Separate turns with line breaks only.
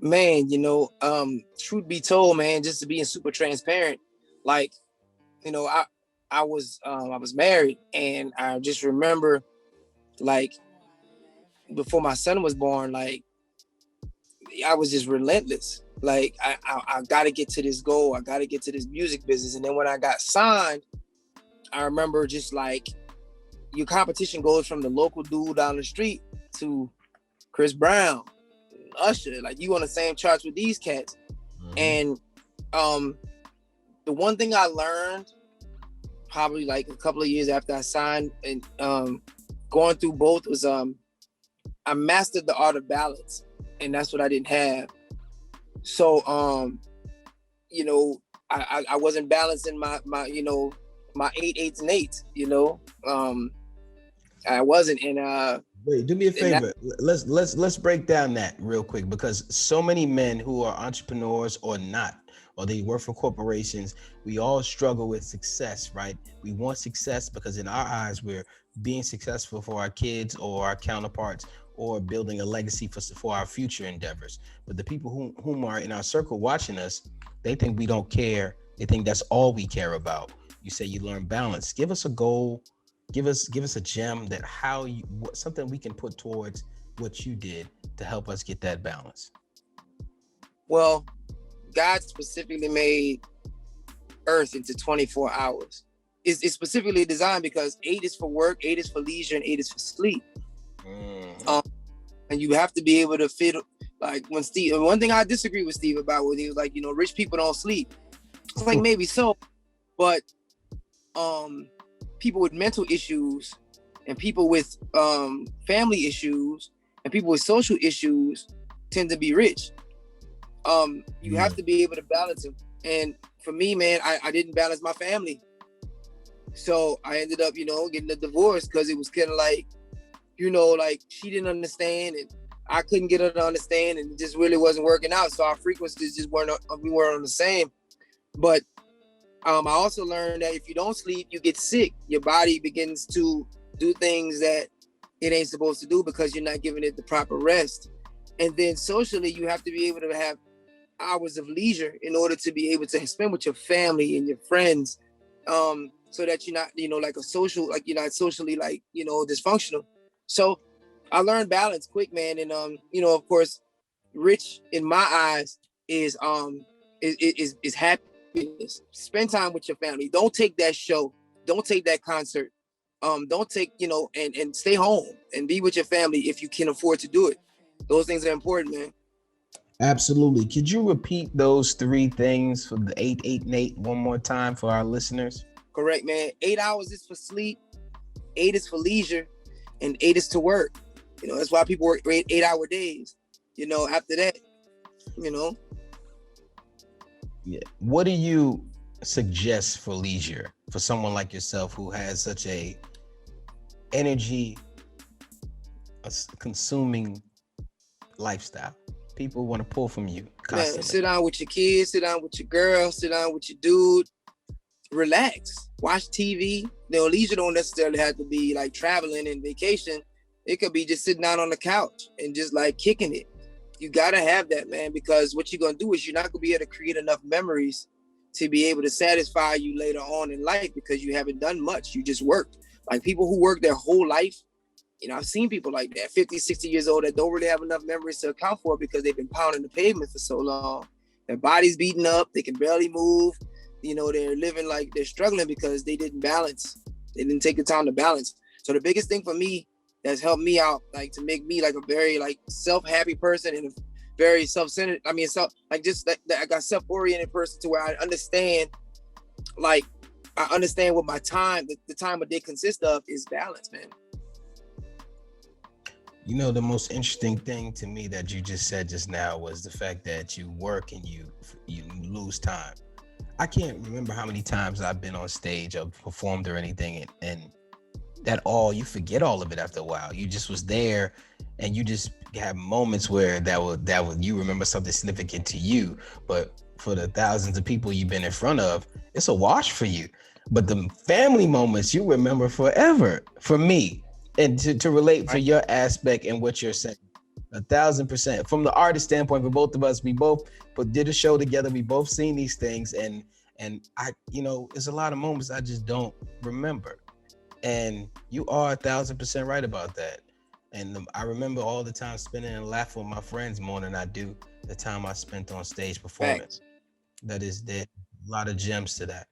Man, truth be told, man, just to being super transparent, like, you know, I was married, and I just remember, like, before my son was born, like, I was just relentless. Like, I got to get to this goal. I got to get to this music business. And then when I got signed, I remember just like your competition goes from the local dude down the street to Chris Brown, Usher. Like, you on the same charts with these cats. Mm-hmm. And the one thing I learned probably like a couple of years after I signed and going through both was I mastered the art of balance, and that's what I didn't have. So I wasn't balancing my my 8/8 and 8. I wasn't. And
wait, do me a favor. Let's break down that real quick, because so many men who are entrepreneurs or not, or they work for corporations, we all struggle with success, right? We want success because in our eyes, we're being successful for our kids or our counterparts, or building a legacy for our future endeavors. But the people whom are in our circle watching us, they think we don't care. They think that's all we care about. You say you learn balance. Give us a goal. Give us a gem that something we can put towards what you did to help us get that balance.
Well, God specifically made Earth into 24 hours. It's specifically designed because 8 is for work, 8 is for leisure, and 8 is for sleep. And you have to be able to fit, like when Steve, one thing I disagree with Steve about was he was like, rich people don't sleep. It's like, maybe so, but people with mental issues and people with family issues and people with social issues tend to be rich. You have to be able to balance them. And for me, man, I didn't balance my family. So I ended up, getting a divorce because it was kind of like, like she didn't understand and I couldn't get her to understand, and it just really wasn't working out. So our frequencies just weren't on the same. But I also learned that if you don't sleep, you get sick. Your body begins to do things that it ain't supposed to do because you're not giving it the proper rest. And then socially, you have to be able to have hours of leisure in order to be able to spend with your family and your friends, so that you're not, like a social, like you're not socially like, dysfunctional. So I learned balance quick, man. And of course, rich in my eyes is happiness. Spend time with your family. Don't take that show. Don't take that concert. Don't take, and stay home and be with your family if you can afford to do it. Those things are important, man.
Absolutely. Could you repeat those 3 things for the 8, 8, and 8 one more time for our listeners?
Correct, man. 8 hours is for sleep, 8 is for leisure, and 8 is to work. That's why people work 8-hour days. After that,
Yeah. What do you suggest for leisure for someone like yourself who has such a energy consuming lifestyle? People want to pull from you constantly.
Man, sit down with your kids, sit down with your girl, sit down with your dude, relax, watch TV. Leisure don't necessarily have to be like traveling and vacation. It could be just sitting down on the couch and just like kicking it. You gotta have that, man, because what you're gonna do is you're not gonna be able to create enough memories to be able to satisfy you later on in life because you haven't done much. You just worked. Like people who work their whole life, I've seen people like that, 50, 60 years old, that don't really have enough memories to account for because they've been pounding the pavement for so long. Their body's beaten up, they can barely move. They're living like they're struggling because they didn't balance. They didn't take the time to balance. So the biggest thing for me that's helped me out, like to make me like a very like self-happy person and a very self-centered, I got self-oriented person to where I understand what my time, the time of day consists of is balance, man.
The most interesting thing to me that you just said just now was the fact that you work and you lose time. I can't remember how many times I've been on stage or performed or anything, and you forget all of it after a while. You just was there, and you just have moments where that would you remember something significant to you, but for the thousands of people you've been in front of, it's a wash for you. But the family moments you remember forever. For me, and to relate for your aspect and what you're saying, 1,000%. From the artist standpoint, for both of us, we both did a show together. We both seen these things, and I, there's a lot of moments I just don't remember. And you are 1,000% right about that. And I remember all the time spending and laughing with my friends more than I do the time I spent on stage performing. That is there. A lot of gems to that.